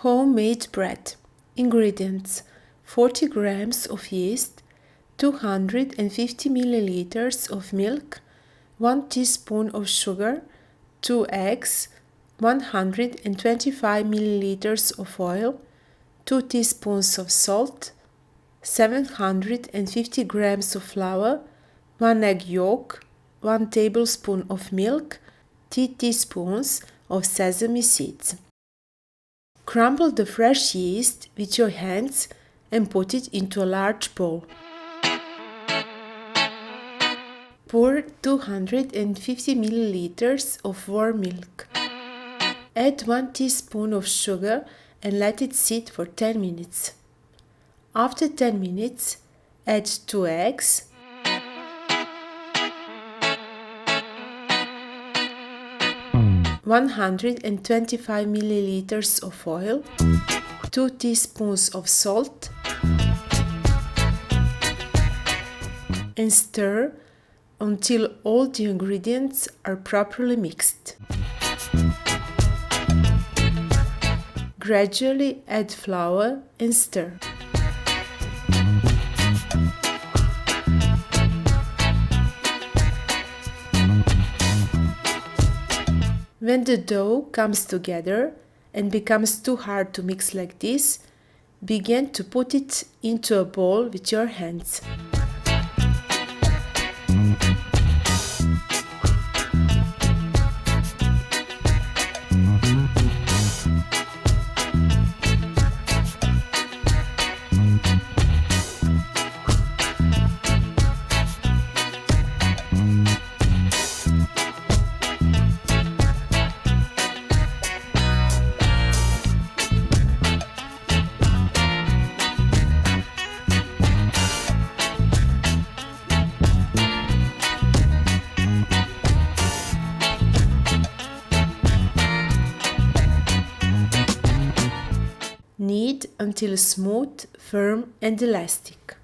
Homemade bread. Ingredients: 40 grams of yeast, 250 milliliters of milk, 1 teaspoon of sugar, 2 eggs, 125 milliliters of oil, 2 teaspoons of salt, 750 grams of flour, 1 egg yolk, 1 tablespoon of milk, 3 teaspoons of sesame seeds. Crumble the fresh yeast with your hands and put it into a large bowl. Pour 250 milliliters of warm milk. Add 1 teaspoon of sugar and let it sit for 10 minutes. After 10 minutes, add 2 eggs, 125 milliliters of oil, 2 teaspoons of salt, and stir until all the ingredients are properly mixed. Gradually add flour and stir. When the dough comes together and becomes too hard to mix like this, begin to put it into a bowl with your hands. Knead until smooth, firm and elastic.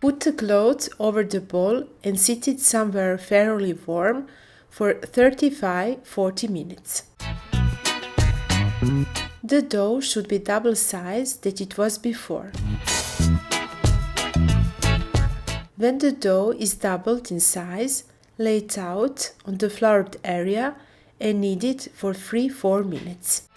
Put a cloth over the bowl and sit it somewhere fairly warm for 35-40 minutes. The dough should be double size that it was before. When the dough is doubled in size, lay it out on the floured area and knead it for 3-4 minutes.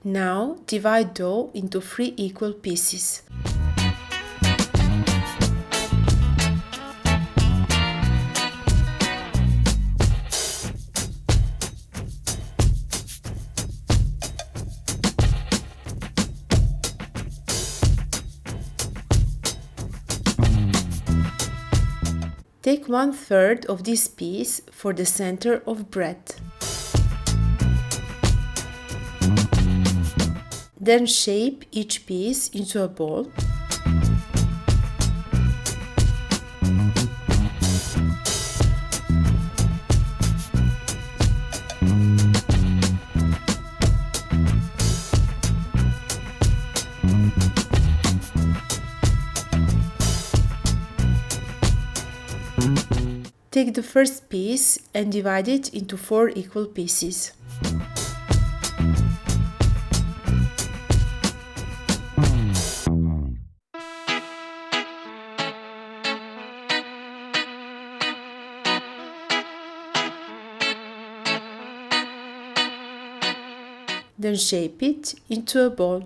Now divide dough into 3 equal pieces. Take 1/3 of this piece for the center of bread. Then shape each piece into a ball. Take the first piece and divide it into 4 equal pieces. Then shape it into a ball.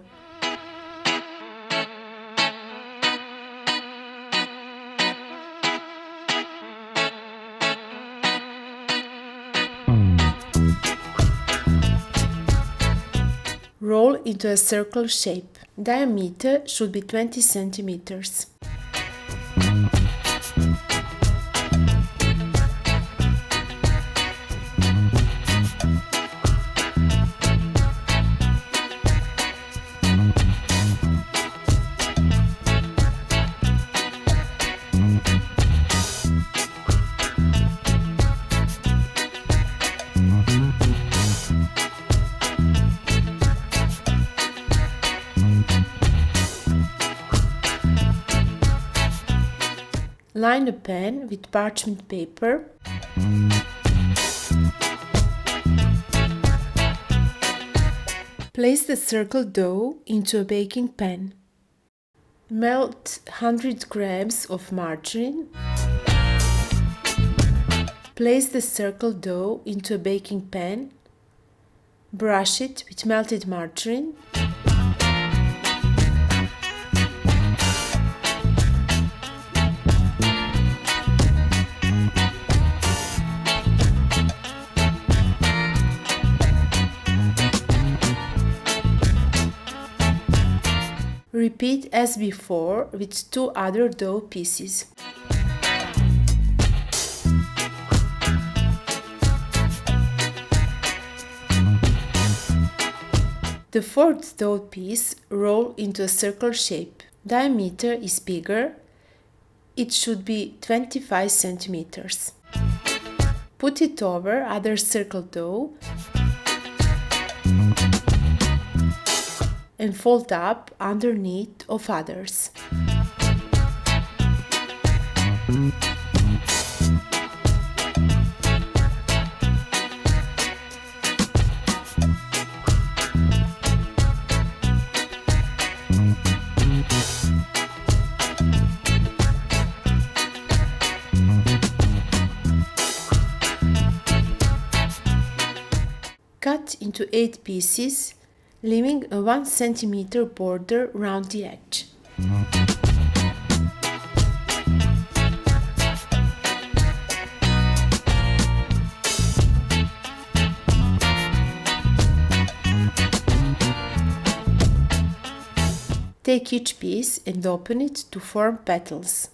into a circle shape. Diameter should be 20 centimeters. Line a pen with parchment paper. Place the circle dough into a baking pan. Melt 100 grams of margarine. Place the circle dough into a baking pan. Brush it with melted margarine. Repeat as before with 2 other dough pieces. The fourth dough piece roll into a circle shape. Diameter is bigger. It should be 25 centimeters. Put it over other circle dough and fold up underneath of others. Cut into 8 pieces, leaving a 1 cm border round the edge. Take each piece and open it to form petals.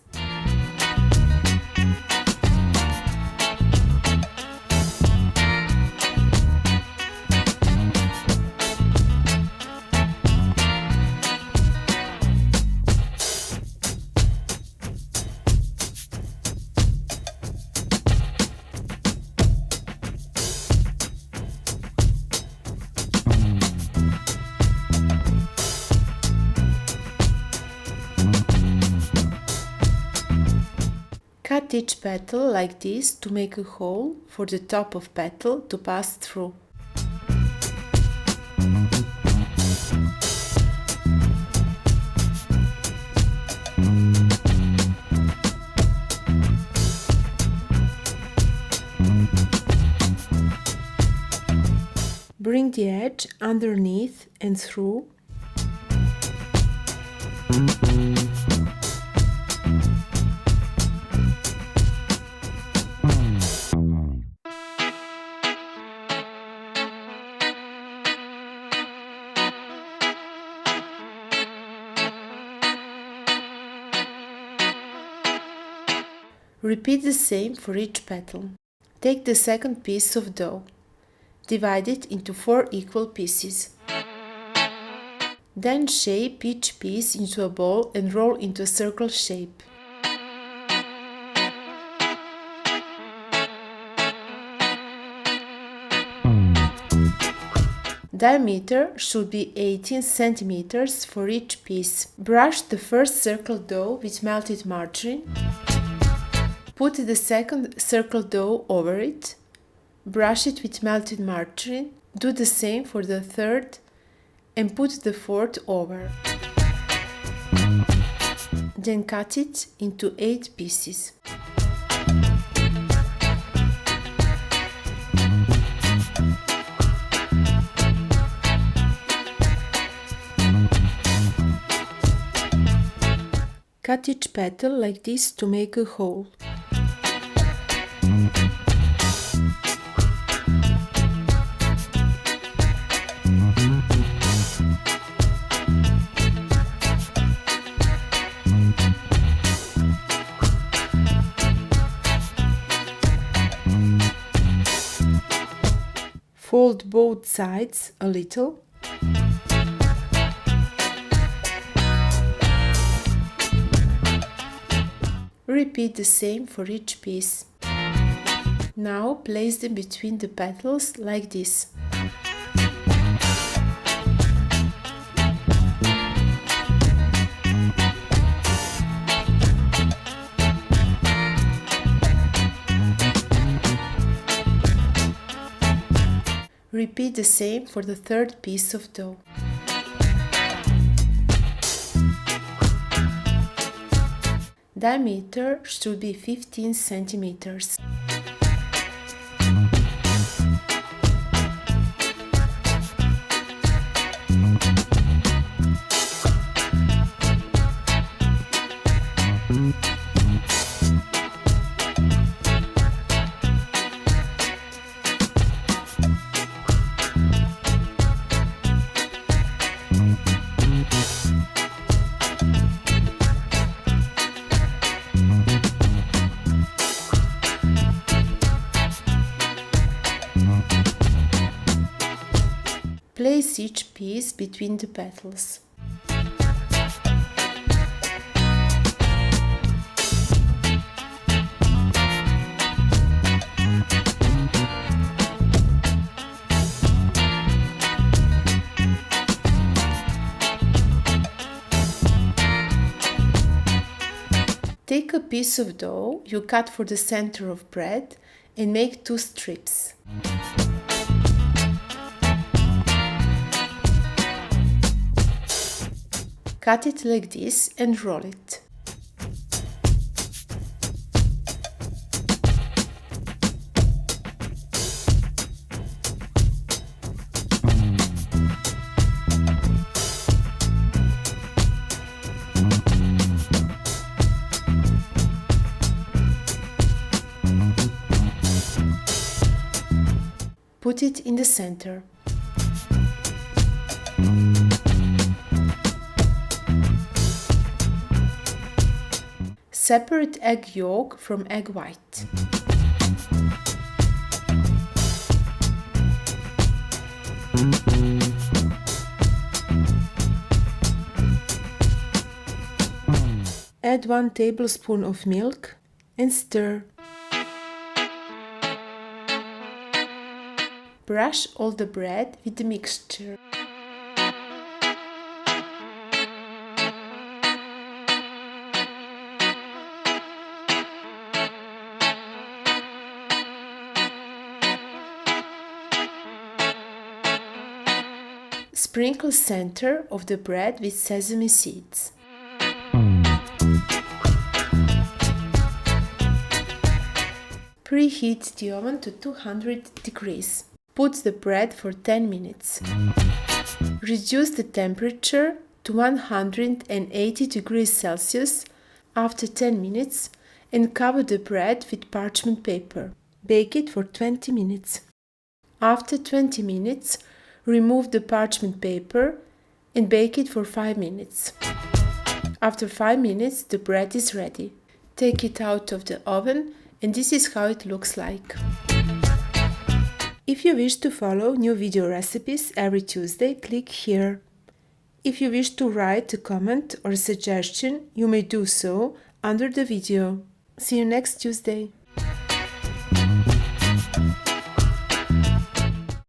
Cut each petal like this to make a hole for the top of petal to pass through. Bring the edge underneath and through. Repeat the same for each petal. Take the second piece of dough. Divide it into 4 equal pieces. Then shape each piece into a ball and roll into a circle shape. Diameter should be 18 centimeters for each piece. Brush the first circle dough with melted margarine. Put the second circle dough over it. Brush it with melted margarine. Do the same for the third and put the fourth over. Then cut it into 8 pieces. Cut each petal like this to make a hole. Fold both sides a little. Repeat the same for each piece. Now place them between the petals like this. Repeat the same for the third piece of dough. Diameter should be 15 centimeters. Place each piece between the petals. Take a piece of dough you cut for the center of bread and make 2 strips. Cut it like this and roll it. Put it in the center. Separate egg yolk from egg white. Add 1 tablespoon of milk and stir. Brush all the bread with the mixture. Sprinkle center of the bread with sesame seeds. Preheat the oven to 200 degrees. Put the bread for 10 minutes. Reduce the temperature to 180 degrees Celsius after 10 minutes and cover the bread with parchment paper. Bake it for 20 minutes. After 20 minutes, remove the parchment paper and bake it for 5 minutes. After 5 minutes, the bread is ready. Take it out of the oven and this is how it looks like. If you wish to follow new video recipes every Tuesday, click here. If you wish to write a comment or a suggestion, you may do so under the video. See you next Tuesday.